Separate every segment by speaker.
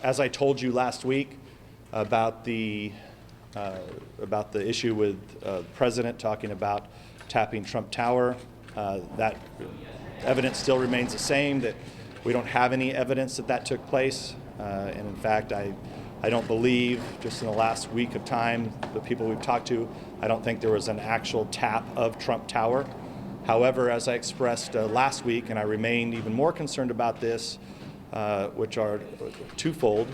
Speaker 1: As I told you last week about the issue with the president talking about tapping Trump Tower, that evidence still remains the same, that we don't have any evidence that that took place. And in fact, I don't believe, just in the last week of time, the people we've talked to, I don't think there was an actual tap of Trump Tower. However, as I expressed last week, and I remain even more concerned about this, which are twofold.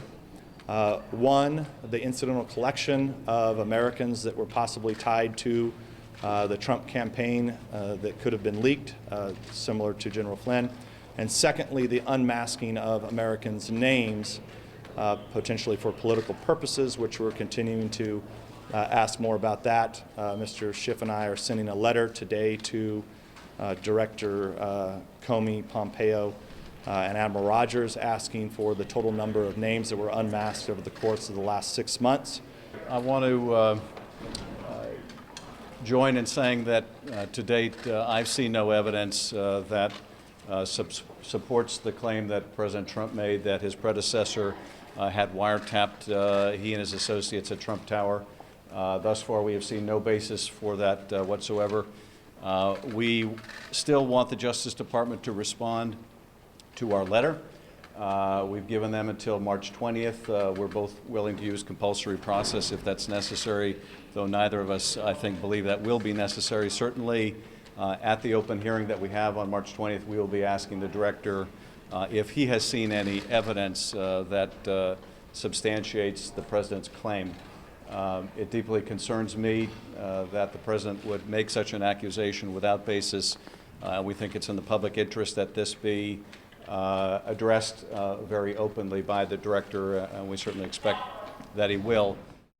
Speaker 1: One, the incidental collection of Americans that were possibly tied to the Trump campaign that could have been leaked, similar to General Flynn. And secondly, the unmasking of Americans' names, potentially for political purposes, which we're continuing to ask more about that. Mr. Schiff and I are sending a letter today to Director Comey, Pompeo, and Admiral Rogers, asking for the total number of names that were unmasked over the course of the last 6 months.
Speaker 2: I want to join in saying that to date I've seen no evidence that supports the claim that President Trump made that his predecessor had wiretapped he and his associates at Trump Tower. Thus far, we have seen no basis for that whatsoever. We still want the Justice Department to respond to our letter. We've given them until March 20th. We're both willing to use compulsory process if that's necessary, though neither of us, I think, believe that will be necessary. Certainly, at the open hearing that we have on March 20th, we will be asking the director if he has seen any evidence that substantiates the president's claim. It deeply concerns me that the president would make such an accusation without basis. We think it's in the public interest that this be addressed very openly by the director, and we certainly expect that he will.